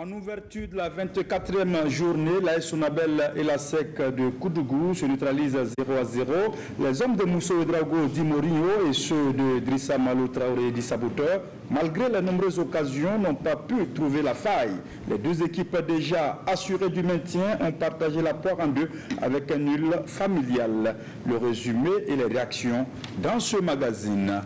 En ouverture de la 24e journée, l'AS Sonabel et la SEC de Koudougou se neutralisent 0-0. Les hommes de Mousso Ouedraogo Di Mourinho et ceux de Drissa Malo Traoré Di Saboteur, malgré les nombreuses occasions, n'ont pas pu trouver la faille. Les deux équipes déjà assurées du maintien ont partagé la poire en deux avec un nul familial. Le résumé et les réactions dans ce magazine.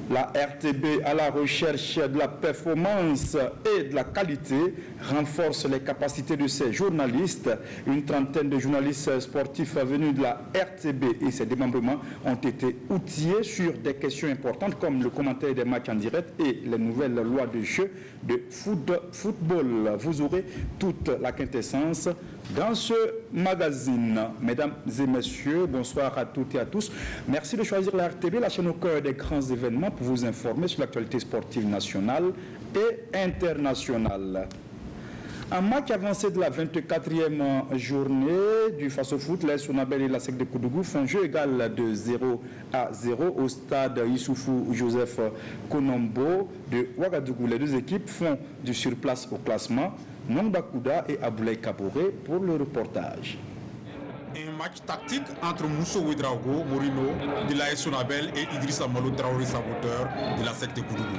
La RTB, à la recherche de la performance et de la qualité, renforce les capacités de ses journalistes. Une trentaine de journalistes sportifs venus de la RTB et ses démembrements ont été outillés sur des questions importantes comme le commentaire des matchs en direct et les nouvelles lois de jeu de football. Vous aurez toute la quintessence dans ce magazine. Mesdames et messieurs, bonsoir à toutes et à tous. Merci de choisir la RTB, la chaîne au cœur des grands événements, pour vous informer sur l'actualité sportive nationale et internationale. Un match avancé de la 24e journée du Face-au-Foot, l'AS Sonabel et la SEC de Koudougou font jeu égal de 0-0 au stade Issoufou Joseph Konombo de Ouagadougou. Les deux équipes font du surplace au classement. Nongba Kouda et Aboulaye Kabouré pour le reportage. Un match tactique entre Mousso Ouedraogo Mourinho de l'AS Sonabel et Idrissa Malo Traoré Saboteur de la SEC de Koudougou.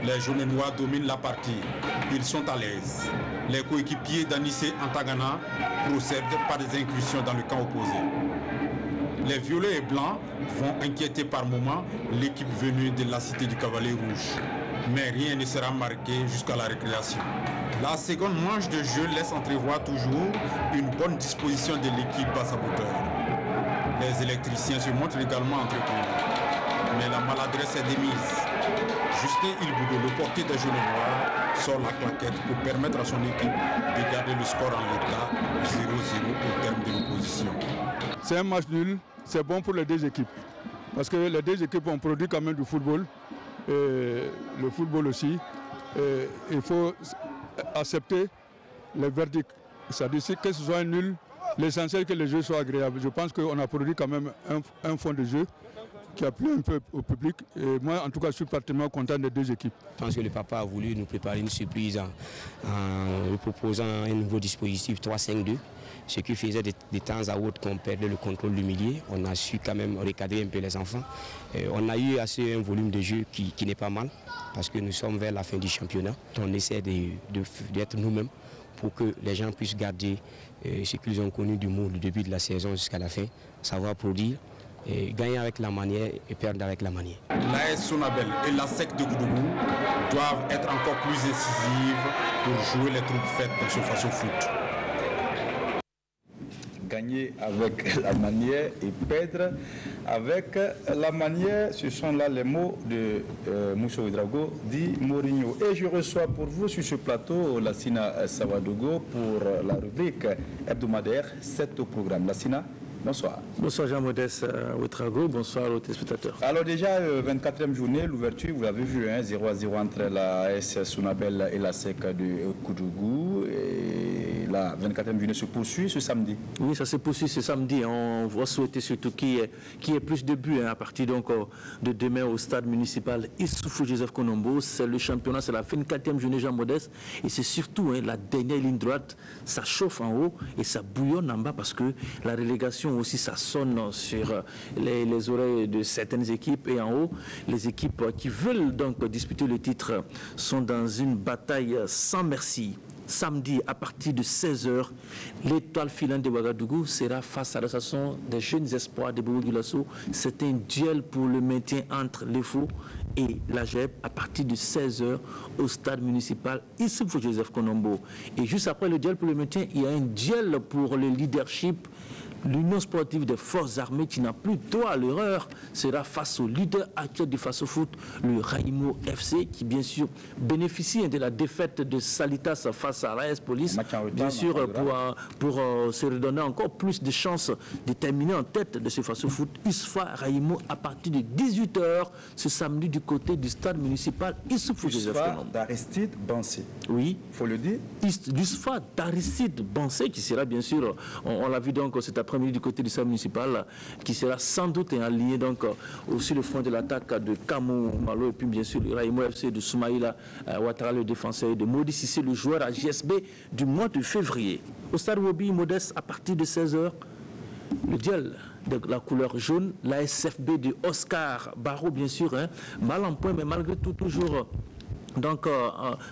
Les jaunes noirs dominent la partie. Ils sont à l'aise. Les coéquipiers d'Anissé Antagana procèdent par des incursions dans le camp opposé. Les violets et blancs vont inquiéter par moments l'équipe venue de la cité du Cavalier Rouge. Mais rien ne sera marqué jusqu'à la récréation. La seconde manche de jeu laisse entrevoir toujours une bonne disposition de l'équipe à Saboteur. Les électriciens se montrent également entretenus. Mais la maladresse est démise. Justin Ilboudou, le portier des jaunes noirs, sort la claquette pour permettre à son équipe de garder le score en l'état 0-0 au terme de l'opposition. C'est un match nul, c'est bon pour les deux équipes. Parce que les deux équipes ont produit quand même du football. Et le football aussi. Et il faut accepter les verdicts. C'est-à-dire que ce soit un nul, l'essentiel que le jeu soit agréable. Je pense qu'on a produit quand même un fond de jeu qui a plu un peu au public. Et moi, en tout cas, je suis particulièrement content des deux équipes. Je pense que le papa a voulu nous préparer une surprise en proposant un nouveau dispositif 3-5-2. Ce qui faisait de temps à autre qu'on perdait le contrôle du milieu. On a su quand même recadrer un peu les enfants. On a eu assez un volume de jeu qui n'est pas mal parce que nous sommes vers la fin du championnat. On essaie d'être nous-mêmes pour que les gens puissent garder ce qu'ils ont connu du monde du début de la saison jusqu'à la fin, savoir produire, gagner avec la manière et perdre avec la manière. L'AS Sonabel et la SEC de Koudougou doivent être encore plus décisives pour jouer les troupes faites dans ce Face-au-Foot. Gagner avec la manière et perdre avec la manière, ce sont là les mots de Mousso Ouedraogo Di Mourinho. Et je reçois pour vous sur ce plateau Lassina Sawadogo pour la rubrique hebdomadaire 7 au programme. Lassina, bonsoir. Bonsoir Jean-Modeste Ouedraogo, bonsoir aux téléspectateurs. Alors déjà, 24e journée, l'ouverture, vous l'avez vu, 0-0 entre la AS Sonabel et la SEC de Koudougou. Et la 24e journée se poursuit ce samedi. Oui, ça se poursuit ce samedi. On va souhaiter surtout qu'il y ait plus de buts à partir donc, de demain au stade municipal Issoufou Joseph Konombo. C'est le championnat, c'est la 24e journée Jean-Modeste. Et c'est surtout la dernière ligne droite. Ça chauffe en haut et ça bouillonne en bas parce que la relégation aussi, ça sonne sur les oreilles de certaines équipes. Et en haut, les équipes qui veulent donc disputer le titre sont dans une bataille sans merci. Samedi, à partir de 16h, l'étoile filante de Ouagadougou sera face à l'association des jeunes espoirs de Bobo Gulasso. C'est un duel pour le maintien entre les faux et la GEP à partir de 16h au stade municipal Issoufou Joseph Konombo. Et juste après le duel pour le maintien, il y a un duel pour le leadership. L'Union sportive des forces armées qui n'a plus droit à l'erreur sera face au leader actuel du Face-au-Foot, le Raimo FC, qui bien sûr bénéficie de la défaite de Salitas face à l'AS Police, bien sûr pour se redonner encore plus de chances de terminer en tête de ce Face-au-Foot. USFA Raimo à partir de 18h ce samedi du côté du stade municipal Issoufou Joseph Konombo. d'Aristide Bansé. Oui. Il faut le dire. USFA d'Aristide Bansé qui sera bien sûr, on l'a vu donc cet après après-midi du côté du stade municipal, qui sera sans doute aligné donc aussi le front de l'attaque de Kamou Malo et puis bien sûr le Raimo FC de Soumaïla Ouattara, le défenseur, de Modi Sissé, le joueur à JSB du mois de février. Au stade Wobi Modeste, à partir de 16h, le duel de la couleur jaune, la SFB de Oscar Barreau, bien sûr, hein, mal en point, mais malgré tout, toujours. Donc,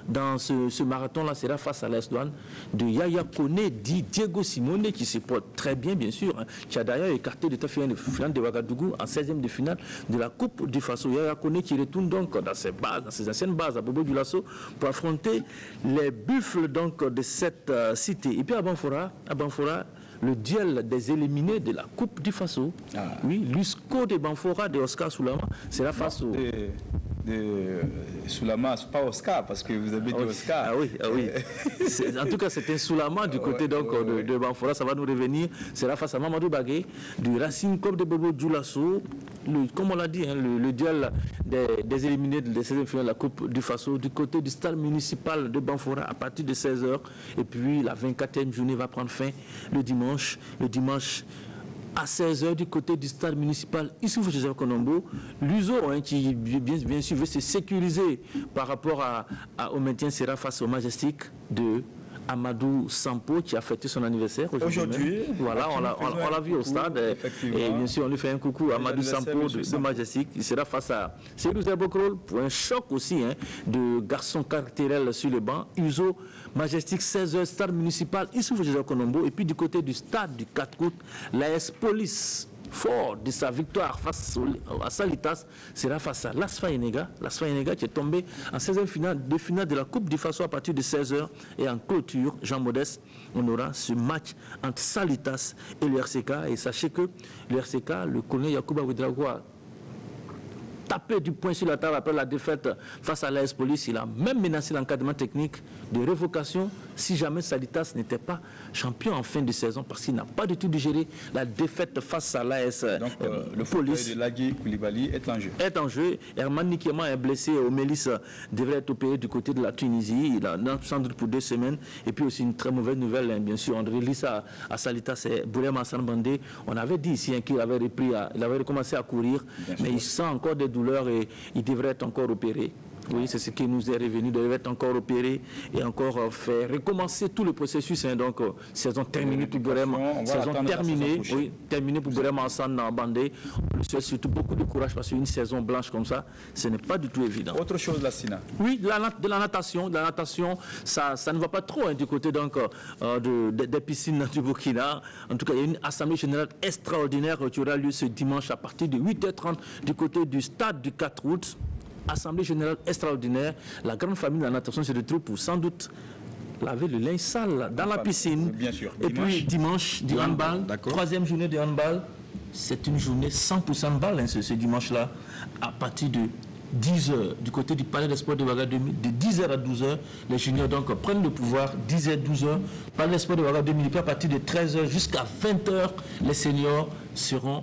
dans ce marathon-là, sera face à l'AS Douanes de Yaya Kone, dit Diego Simone, qui se porte très bien, bien sûr, hein, qui a d'ailleurs écarté de finale de Ouagadougou en 16e de finale de la Coupe du Faso. Yaya Kone qui retourne donc dans ses bases, dans ses anciennes bases à Bobo Dioulasso pour affronter les buffles donc, de cette cité. Et puis à Banfora, le duel des éliminés de la Coupe du Faso. Ah. Oui, l'USCO de Banfora de Oscar Soulama sera face au... Soulama, pas Oscar, parce que vous avez dit Oscar. Ah oui, ah oui. En tout cas, c'est un Soulama du côté de Banfora, ça va nous revenir. Sera face à Mamadou Bagué, du Racing Club de Bobo Dioulasso. Comme on l'a dit, hein, le duel des éliminés de la 16e finale de la Coupe du Faso, du côté du stade municipal de Banfora à partir de 16h. Et puis la 24e journée va prendre fin le dimanche à 16h du côté du stade municipal Issoufou Joseph Konombo. L'USO, hein, qui bien sûr veut se sécuriser par rapport au maintien, sera face au Majestic de Amadou Sampo qui a fêté son anniversaire aujourd'hui. Voilà, on l'a vu au stade. Et bien sûr, on lui fait un coucou à Amadou Sampo de Majestic. Il sera face à Célou Zerbokrol pour un choc aussi hein, de garçons caractériels sur le banc. Uso Majestic 16h, stade municipal Issoufou Joseph Konombo. Et puis du côté du stade du 4 août, l'AS Police, fort de sa victoire face à Salitas, sera face à l'Asfa Enega. L'Asfa Enega qui est tombé en 16e finale de la Coupe du Faso à partir de 16h. Et en clôture, Jean Modeste, on aura ce match entre Salitas et le RCK. Et sachez que le RCK, le colonel Yacouba Ouedraogo, a tapé du poing sur la table après la défaite face à l'AS Police. Il a même menacé l'encadrement technique de révocation si jamais Salitas n'était pas champion en fin de saison parce qu'il n'a pas du tout digéré la défaite face à l'AS le Police. De Lagui Koulibaly est en jeu. Est en jeu. Herman Nikema est blessé au Mélis, devrait être opéré du côté de la Tunisie. Il a sans doute pour 2 semaines. Et puis aussi une très mauvaise nouvelle, hein, bien sûr. André Lissa à Salitas et Bourema Hassan Bandé. On avait dit ici hein, qu'il avait recommencé à courir, mais il sent encore des douleurs et il devrait être encore opéré. Oui, c'est ce qui nous est revenu, il devrait être encore opéré et encore faire recommencer tout le processus. Hein, donc, saison terminée pour Bourema, saison terminée, oui, terminée pour Bourema Hassan Bandé. On lui souhaite surtout beaucoup de courage parce qu'une saison blanche comme ça, ce n'est pas du tout évident. Autre chose, la Sina. Oui, de la natation, ça ne va pas trop hein, du côté donc, des piscines du Burkina. En tout cas, il y a une assemblée générale extraordinaire qui aura lieu ce dimanche à partir de 8h30 du côté du stade du 4 août. Assemblée générale extraordinaire. La grande famille de la natation se retrouve pour sans doute laver le linge sale dans la piscine. Bien sûr. Et puis dimanche, du handball, 3e journée de handball. C'est une journée 100% handball hein, ce dimanche-là, à partir de 10h du côté du Palais des Sports de Ouagadougou, de 10h à 12h. Les juniors donc prennent le pouvoir, 10h, 12h. Palais des Sports de Ouagadougou, à partir de 13h jusqu'à 20h, les seniors seront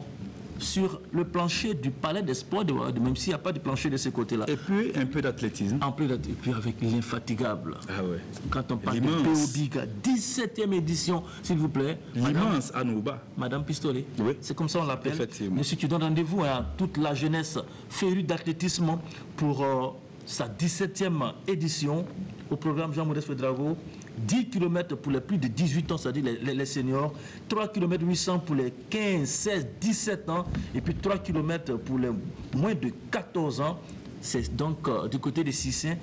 sur le plancher du Palais des Sports de Ouagadougou, même s'il n'y a pas de plancher de ce côté-là. Et puis un peu d'athlétisme. Et puis avec l'infatigable. Ah ouais. Quand on parle de Béobiga, 17e édition, s'il vous plaît. L'immense Anouba. Madame Pistolet. Oui. C'est comme ça on l'appelle. Effectivement. Monsieur qui donne rendez-vous à toute la jeunesse férue d'athlétisme pour sa 17e édition au programme Jean-Modeste Ouedraogo. 10 km pour les plus de 18 ans, c'est-à-dire les seniors, 3 km 800 pour les 15, 16, 17 ans, et puis 3 km pour les moins de 14 ans. C'est donc du côté des Sissins,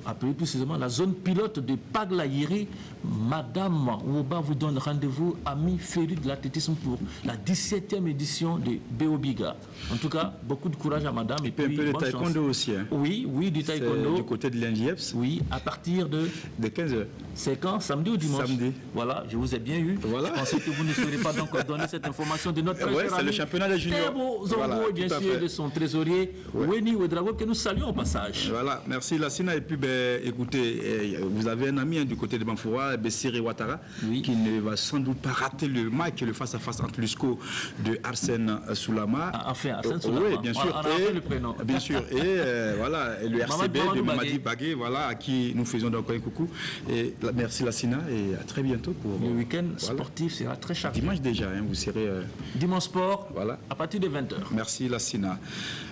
appelé plus précisément la zone pilote de Paglayiri. Madame Ouba vous donne rendez-vous, amis férus de l'athlétisme, pour la 17e édition de Béobiga. En tout cas, beaucoup de courage à madame. Et puis un peu de taekwondo aussi. Hein. Oui, du taekwondo. Du côté de l'INJEPS. Oui, à partir de 15h. C'est quand? Samedi ou dimanche? Samedi. Voilà, je vous ai bien eu. Voilà. Je pensais que vous ne sauriez pas donc donner cette information de notre très cher ami. C'est le championnat des juniors. Zongo, bien sûr, de son trésorier, Weni Ouedraogo, que nous saluons au passage. Voilà, merci Lassina. Et puis, écoutez, vous avez un ami du côté de Banfoura, Bessiri Ouattara, qui ne va sans doute pas rater le match, le face-à-face entre l'USCO de Arsène Soulama. Enfin, Arsène Soulama. Oui, bien sûr. Le prénom. Bien sûr. Et voilà, et le RCB de Mamadi Bagué, voilà, à qui nous faisons donc un coucou. Et merci Lassina et à très bientôt pour le week-end sportif sera très chargé. Dimanche déjà, vous serez. Dimanche sport, à partir de 20h. Merci Lassina.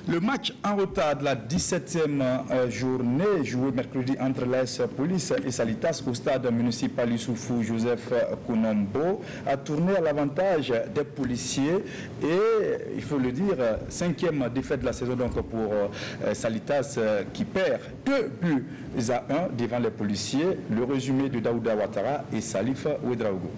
Le match en retard de la 17e journée, joué mercredi entre l'AS Police et Salitas au stade municipal Issoufou Joseph Kounombo, a tourné à l'avantage des policiers et, il faut le dire, 5e défaite de la saison donc pour Salitas qui perd 2-1 devant les policiers. Le résumé de Daouda Ouattara et Salif Ouedraogo.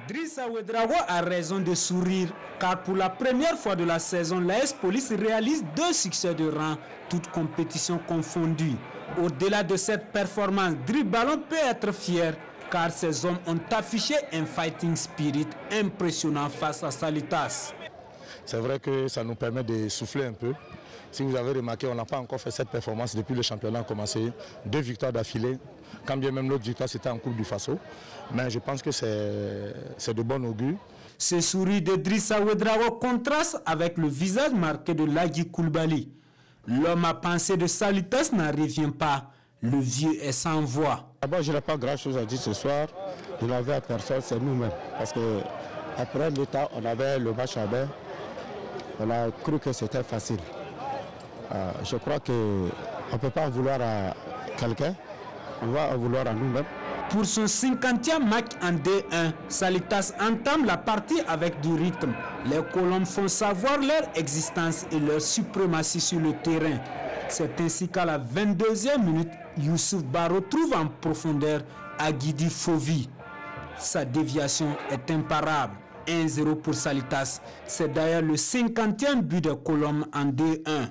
Drissa Ouedraogo a raison de sourire car pour la première fois de la saison, l'AS Police réalise 2 succès de rang, toutes compétitions confondues. Au-delà de cette performance, Driballon peut être fier car ces hommes ont affiché un fighting spirit impressionnant face à Salitas. C'est vrai que ça nous permet de souffler un peu. Si vous avez remarqué, on n'a pas encore fait cette performance depuis le championnat a commencé. 2 victoires d'affilée, quand bien même l'autre victoire c'était en Coupe du Faso. Mais je pense que c'est de bon augure. Ce sourire de Drissa Ouedraogo contraste avec le visage marqué de Lagui Koulibaly. L'homme à penser de Salitas n'en revient pas. Le vieux est sans voix. D'abord, je n'ai pas grand-chose à dire ce soir. Je n'avais à personne, c'est nous-mêmes. Parce que après l'État, on avait le match à main. On a cru que c'était facile. Je crois qu'on ne peut pas en vouloir à quelqu'un. On va en vouloir à nous-mêmes. Pour son 50e match en D1, Salitas entame la partie avec du rythme. Les Colombes font savoir leur existence et leur suprématie sur le terrain. C'est ainsi qu'à la 22e minute, Youssouf Baro trouve en profondeur Aguidi Fovi. Sa déviation est imparable. 1-0 pour Salitas. C'est d'ailleurs le 50e but de Colombes en D1.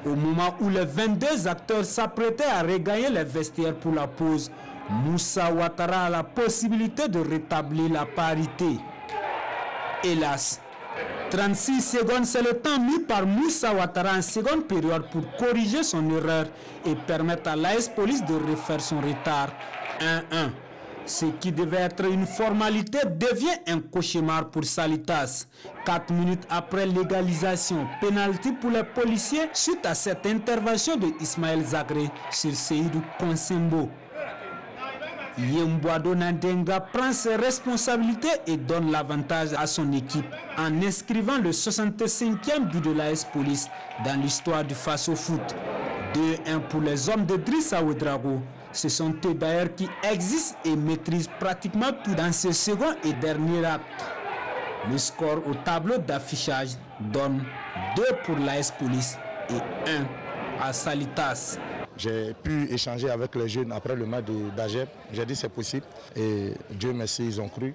Au moment où les 22 acteurs s'apprêtaient à regagner les vestiaires pour la pause, Moussa Ouattara a la possibilité de rétablir la parité. Hélas, 36 secondes, c'est le temps mis par Moussa Ouattara en seconde période pour corriger son erreur et permettre à l'AS Police de refaire son retard 1-1. Ce qui devait être une formalité devient un cauchemar pour Salitas. 4 minutes après l'égalisation, pénalty pour les policiers suite à cette intervention de Ismaël Zagré sur Seydou Konsembo. Yemboado Nandenga prend ses responsabilités et donne l'avantage à son équipe en inscrivant le 65e but de l'AS Police dans l'histoire du Faso Foot. 2-1 pour les hommes de Drissa Ouedraogo. Ce sont eux d'ailleurs qui existent et maîtrisent pratiquement tout dans ce second et dernier acte. Le score au tableau d'affichage donne 2 pour l'AS Police et 1 à Salitas. J'ai pu échanger avec les jeunes après le match d'Agep. J'ai dit c'est possible et Dieu merci, ils ont cru.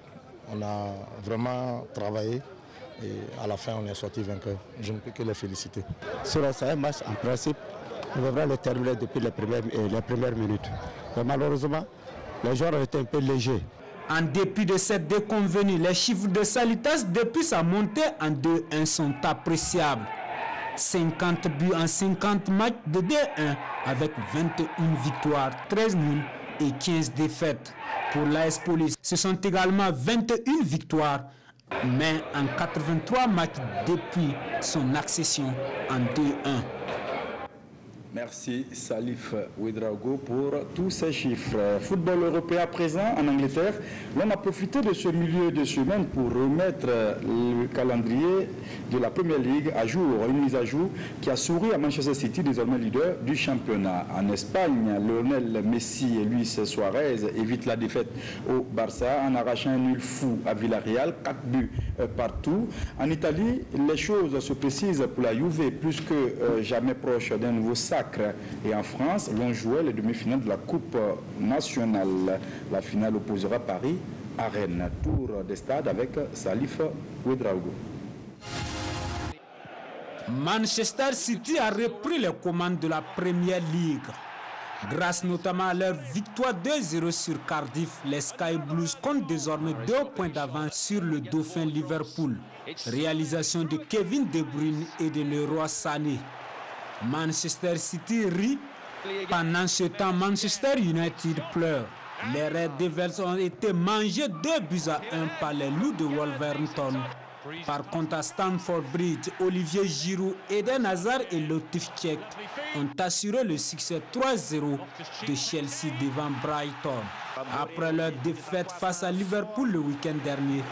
On a vraiment travaillé et à la fin on est sorti vainqueur. Je ne peux que les féliciter. C'est un match en principe. On devrait le terminer depuis les premières minutes. Mais malheureusement, les joueurs ont été un peu légers. En dépit de cette déconvenue, les chiffres de Salitas depuis sa montée en 2-1 sont appréciables. 50 buts en 50 matchs de D1 avec 21 victoires, 13 nuls et 15 défaites. Pour l'AS Police, ce sont également 21 victoires, mais en 83 matchs depuis son accession en D1. Merci Salif Ouedraogo pour tous ces chiffres. Football européen à présent en Angleterre. L'on a profité de ce milieu de semaine pour remettre le calendrier de la Premier League à jour. Une mise à jour qui a souri à Manchester City, désormais leader du championnat. En Espagne, Lionel Messi et Luis Suarez évitent la défaite au Barça en arrachant un nul fou à Villarreal, 4 buts partout. En Italie, les choses se précisent pour la Juve, plus que jamais proche d'un nouveau sac. Et en France, l'on jouait les demi-finales de la Coupe nationale. La finale opposera Paris à Rennes. Tour des stades avec Salif Ouedraogo. Manchester City a repris les commandes de la Premier League. Grâce notamment à leur victoire 2-0 sur Cardiff, les Sky Blues comptent désormais 2 points d'avance sur le dauphin Liverpool. Réalisation de Kevin De Bruyne et de Leroy Sané. Manchester City rit Pendant ce temps, Manchester United pleure. Les Red Devils ont été mangés 2-1 par les Loups de Wolverhampton. Par contre, à Stamford Bridge, Olivier Giroud, Eden Hazard et Loftus Cheek ont assuré le succès 3-0 de Chelsea devant Brighton. Après leur défaite face à Liverpool le week-end dernier,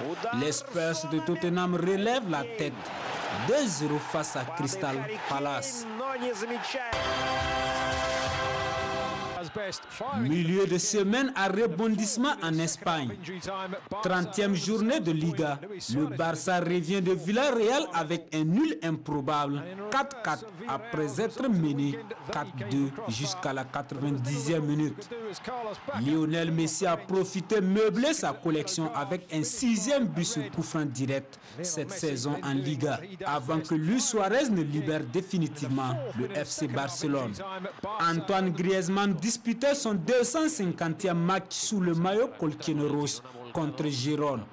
les Spurs de Tottenham relèvent la tête 2-0 face à Crystal Palace. Milieu de semaine à rebondissement en Espagne. 30e journée de Liga. Le Barça revient de Villarreal avec un nul improbable 4-4 après être mené 4-2 jusqu'à la 90e minute. Lionel Messi a profité meubler sa collection avec un 6e but sur coup franc direct cette saison en Liga avant que Luis Suarez ne libère définitivement le FC Barcelone. Antoine Griezmann disputait son 250e match sous le maillot colchoneros contre Girone.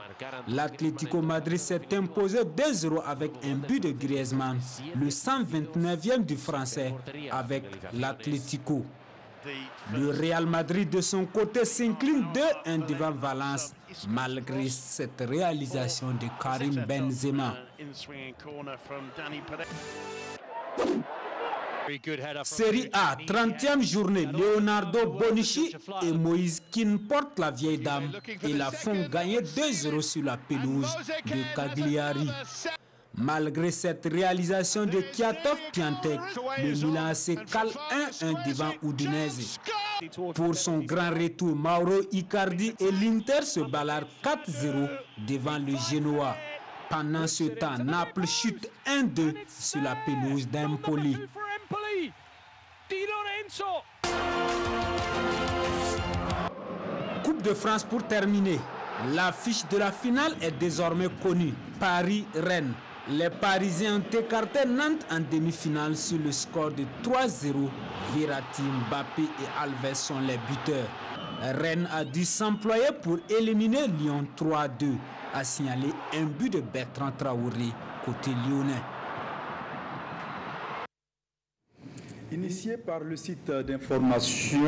L'Atlético Madrid s'est imposé 2-0 avec un but de Griezmann, le 129e du Français avec l'Atlético. Le Real Madrid de son côté s'incline 2-1 devant Valence malgré cette réalisation de Karim Benzema. Série A, 30e journée, Leonardo Bonucci et Moïse Kean portent la vieille dame et la font gagner 2-0 sur la pelouse de Cagliari. Malgré cette réalisation de Kwiatkowski Piątek, le Milan se cale 1-1 devant Udinese. Pour son grand retour, Mauro Icardi et l'Inter se baladent 4-0 devant le Genoa. Pendant ce temps, Naples chute 1-2 sur la pelouse d'Empoli. Coupe de France pour terminer. L'affiche de la finale est désormais connue. Paris-Rennes. Les Parisiens ont écarté Nantes en demi-finale sur le score de 3-0. Verratti, Mbappé et Alves sont les buteurs. Rennes a dû s'employer pour éliminer Lyon 3-2. A signalé un but de Bertrand Traoré côté lyonnais. Initié par le site d'information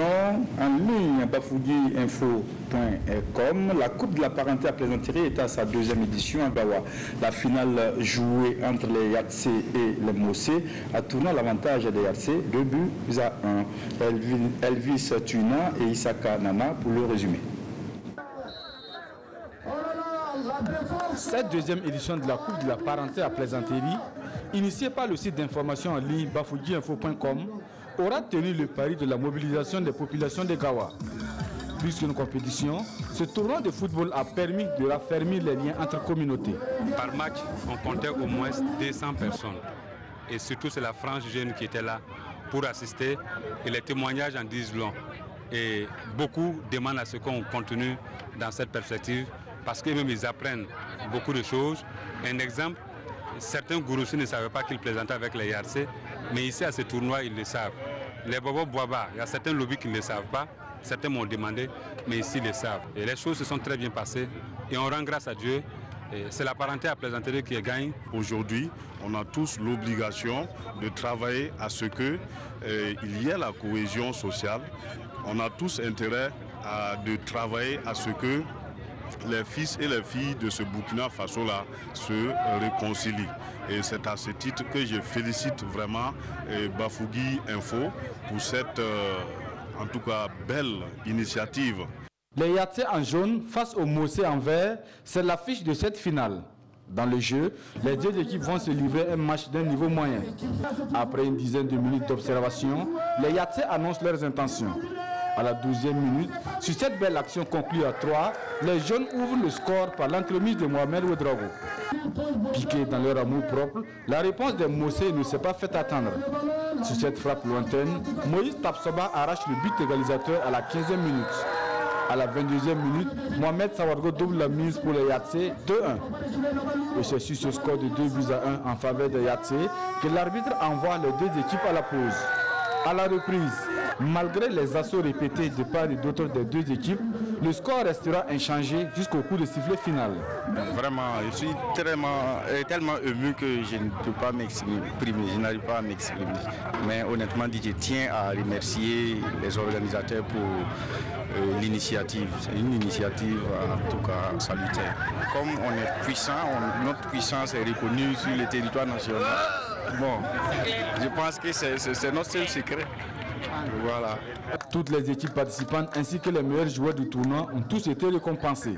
en ligne bafouguiinfo.com, la Coupe de la parenté à plaisanterie est à sa 2e édition à Gawa. La finale jouée entre les Yatsé et les Mossé a tourné l'avantage des Yatsé 2-1. Elvis Tuna et Isaka Nana pour le résumé. Cette 2e édition de la Coupe de la parenté à plaisanterie, initiée par le site d'information en ligne bafouguiinfo.com, aura tenu le pari de la mobilisation des populations de Gawa. Plus qu'une compétition, ce tournoi de football a permis de raffermir les liens entre communautés. Par match, on comptait au moins 200 personnes. Et surtout, c'est la frange jeune qui était là pour assister. Et les témoignages en disent long. Et beaucoup demandent à ce qu'on continue dans cette perspective parce qu'eux-mêmes, ils apprennent beaucoup de choses. Un exemple, certains Gouroussi ne savaient pas qu'ils plaisantaient avec les Yatsé, mais ici à ce tournoi, ils le savent. Les Bobo Boaba, il y a certains lobbies qui ne le savent pas, certains m'ont demandé, mais ici ils le savent. Et les choses se sont très bien passées et on rend grâce à Dieu. C'est la parenté à plaisanterie qui gagne. Aujourd'hui, on a tous l'obligation de travailler à ce qu'il y ait la cohésion sociale. On a tous intérêt de travailler à ce que les fils et les filles de ce Burkina Faso-là se réconcilient. Et c'est à ce titre que je félicite vraiment Bafougui Info pour cette, en tout cas, belle initiative. Les Yatsé en jaune face aux Mossé en vert, c'est l'affiche de cette finale. Dans le jeu, les deux équipes vont se livrer un match d'un niveau moyen. Après une dizaine de minutes d'observation, les Yatsé annoncent leurs intentions. À la 12e minute, sur cette belle action conclue à 3, les jeunes ouvrent le score par l'entremise de Mohamed Ouedraogo. Piqués dans leur amour propre, la réponse des Mossé ne s'est pas fait attendre. Sur cette frappe lointaine, Moïse Tapsoba arrache le but égalisateur à la 15e minute. À la 22e minute, Mohamed Sawargo double la mise pour les Yatsé 2-1. Et c'est sur ce score de 2-1 en faveur des Yatsé que l'arbitre envoie les deux équipes à la pause. À la reprise, malgré les assauts répétés de part et d'autre des deux équipes, le score restera inchangé jusqu'au coup de sifflet final. Vraiment, je suis tellement ému que je ne peux pas m'exprimer, je n'arrive pas à m'exprimer. Mais honnêtement dit, je tiens à remercier les organisateurs pour l'initiative. C'est une initiative en tout cas salutaire. Comme on est puissant, notre puissance est reconnue sur le territoire national. Bon, je pense que c'est notre seul secret. Voilà. Toutes les équipes participantes ainsi que les meilleurs joueurs du tournoi ont tous été récompensés.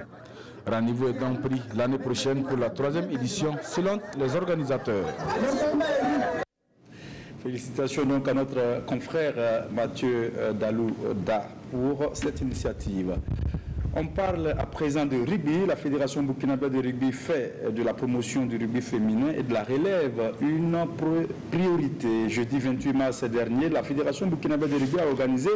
Rendez-vous est donc pris l'année prochaine pour la 3e édition selon les organisateurs. Félicitations donc à notre confrère Mathieu Dalouda pour cette initiative. On parle à présent de rugby. La Fédération burkinabé de rugby fait de la promotion du rugby féminin et de la relève une priorité. Jeudi 28 mars dernier, la Fédération burkinabé de rugby a organisé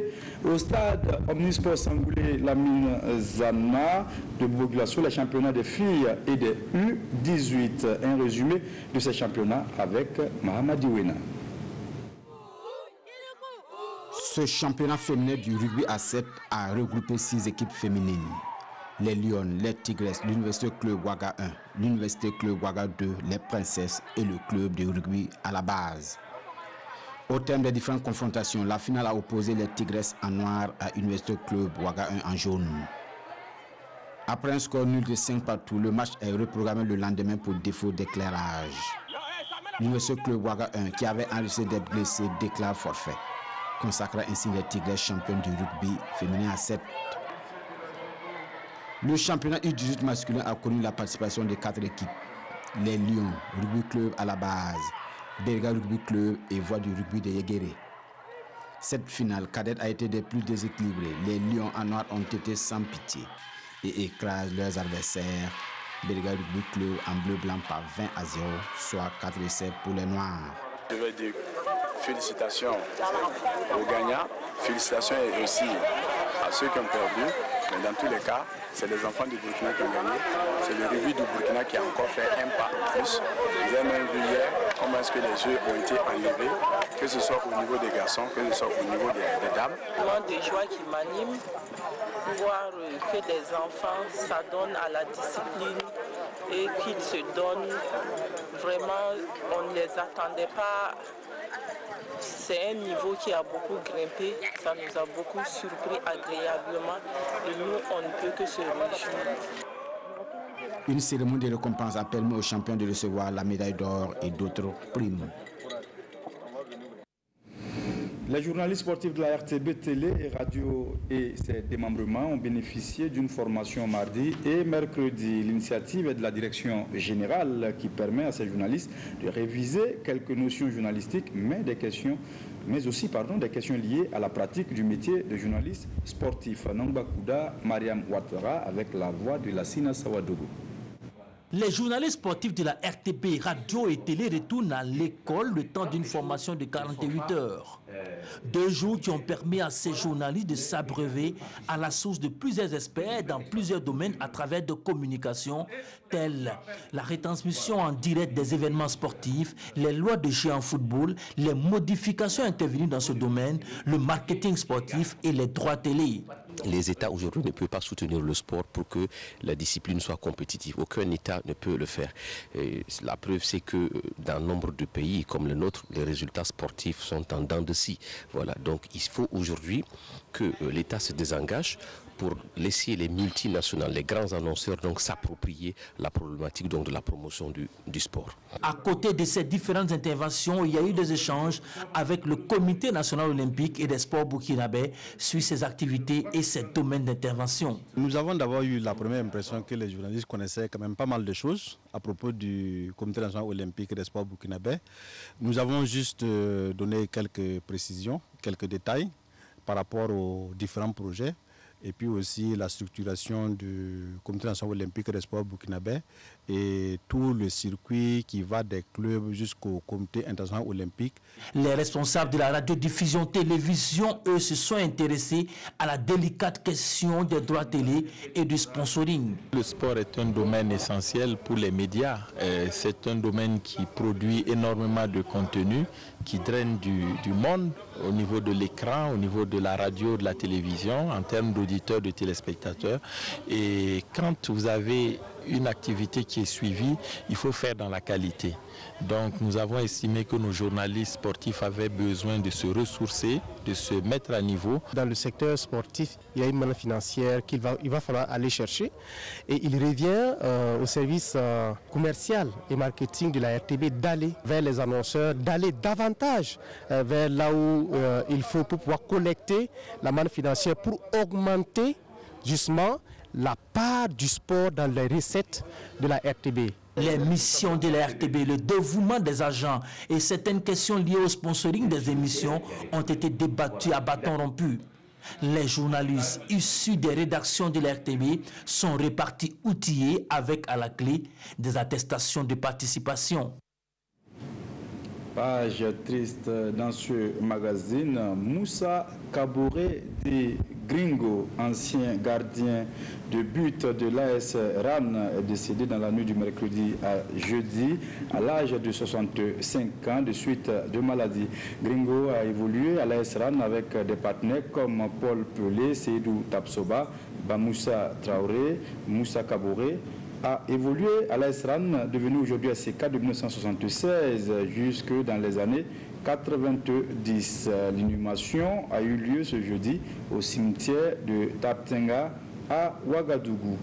au stade Omnisport Sangoulé Lamine Zana de Boglasso les championnats des filles et des U18. Un résumé de ces championnats avec Mahamadi Wena. Ce championnat féminin du rugby à 7 a regroupé 6 équipes féminines. Les Lions, les Tigresses, l'Université Club Ouaga 1, l'Université Club Ouaga 2, les Princesses et le club de rugby à la base. Au terme des différentes confrontations, la finale a opposé les Tigresses en noir à l'Université Club Ouaga 1 en jaune. Après un score nul de 5 partout, le match est reprogrammé le lendemain pour défaut d'éclairage. L'Université Club Ouaga 1, qui avait enregistré des blessés, déclare forfait, consacra ainsi les Tigresses championnes du rugby féminin à 7. Le championnat U18 masculin a connu la participation de 4 équipes. Les Lions, Rugby Club à la base, Berga Rugby Club et Voix du rugby de Yéguéré. Cette finale cadette a été des plus déséquilibrées. Les Lions en noir ont été sans pitié et écrasent leurs adversaires. Berga Rugby Club en bleu-blanc par 20-0, soit 4-7 pour les Noirs. Je veux dire félicitations aux gagnants, félicitations aussi à ceux qui ont perdu. Mais dans tous les cas, c'est les enfants du Burkina qui ont gagné. C'est le rugby du Burkina qui a encore fait un pas en plus. Vous avez même vu hier comment est-ce que les jeux ont été enlevés, que ce soit au niveau des garçons, que ce soit au niveau des dames. Vraiment des joies qui m'animent, voir que les enfants s'adonnent à la discipline et qu'ils se donnent. Vraiment, on ne les attendait pas. C'est un niveau qui a beaucoup grimpé, ça nous a beaucoup surpris agréablement et nous, on ne peut que se réjouir. Une cérémonie de récompense a permis aux champions de recevoir la médaille d'or et d'autres primes. Les journalistes sportifs de la RTB Télé et Radio et ses démembrements ont bénéficié d'une formation mardi et mercredi. L'initiative est de la direction générale qui permet à ces journalistes de réviser quelques notions journalistiques, mais aussi des questions liées à la pratique du métier de journaliste sportif. Nangba Kouda, Mariam Ouattara avec la voix de Lassina Sawadogo. Les journalistes sportifs de la RTP, radio et télé retournent à l'école le temps d'une formation de 48 heures. 2 jours qui ont permis à ces journalistes de s'abreuver à la source de plusieurs experts dans plusieurs domaines à travers de communications telles la retransmission en direct des événements sportifs, les lois de jeu en football, les modifications intervenues dans ce domaine, le marketing sportif et les droits télé. Les États aujourd'hui ne peuvent pas soutenir le sport pour que la discipline soit compétitive. Aucun État ne peut le faire. Et la preuve, c'est que dans nombre de pays comme le nôtre, les résultats sportifs sont en dents de scie. Voilà. Donc il faut aujourd'hui que l'État se désengage pour laisser les multinationales, les grands annonceurs donc s'approprier la problématique donc de la promotion du sport. À côté de ces différentes interventions, il y a eu des échanges avec le Comité national olympique et des sports burkinabé sur ses activités et ses domaines d'intervention. Nous avons d'abord eu la première impression que les journalistes connaissaient quand même pas mal de choses à propos du Comité national olympique et des sports burkinabé. Nous avons juste donné quelques précisions, quelques détails par rapport aux différents projets. Et puis aussi la structuration du Comité national olympique et des sports burkinabé et tout le circuit qui va des clubs jusqu'au Comité international olympique. Les responsables de la radiodiffusion télévision, eux, se sont intéressés à la délicate question des droits télé et du sponsoring. Le sport est un domaine essentiel pour les médias. C'est un domaine qui produit énormément de contenu, qui draine du monde au niveau de l'écran, au niveau de la radio, de la télévision, en termes d'auditeurs, de téléspectateurs. Et quand vous avez une activité qui est suivie, il faut faire dans la qualité. Donc nous avons estimé que nos journalistes sportifs avaient besoin de se ressourcer, de se mettre à niveau. Dans le secteur sportif, il y a une manne financière qu'il va falloir aller chercher et il revient au service commercial et marketing de la RTB d'aller vers les annonceurs, d'aller davantage vers là où il faut pour pouvoir collecter la manne financière pour augmenter justement la part du sport dans les recettes de la RTB. Les missions de la RTB, le dévouement des agents et certaines questions liées au sponsoring des émissions ont été débattues à bâton rompu. Les journalistes issus des rédactions de la RTB sont répartis outillés avec à la clé des attestations de participation. Page triste dans ce magazine, Moussa Kabouré de Gringo, ancien gardien de but de l'AS RAN, est décédé dans la nuit du mercredi à jeudi à l'âge de 65 ans de suite de maladie. Gringo a évolué à l'AS RAN avec des partenaires comme Paul Pelé, Seydou Tapsoba, Bamoussa Traoré, Moussa Kabouré a évolué à l'AS RAN, devenu aujourd'hui ACK de 1976 jusque dans les années 90. L'inhumation a eu lieu ce jeudi au cimetière de Taptenga à Ouagadougou.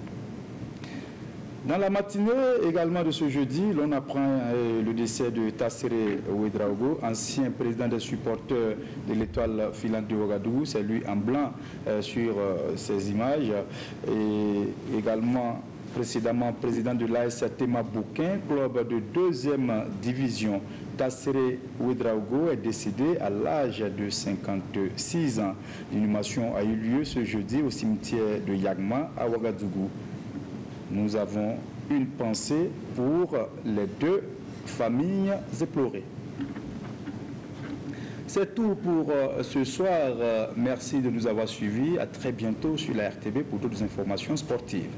Dans la matinée également de ce jeudi, l'on apprend le décès de Tassiré Ouedraogo, ancien président des supporters de l'étoile filante de Ouagadougou. C'est lui en blanc sur ces images. Et également précédemment président de l'AS Tema Bouquin, club de 2e division. Tassiré Ouedraogo est décédé à l'âge de 56 ans. L'inhumation a eu lieu ce jeudi au cimetière de Yagma à Ouagadougou. Nous avons une pensée pour les deux familles éplorées. C'est tout pour ce soir. Merci de nous avoir suivis. À très bientôt sur la RTB pour d'autres informations sportives.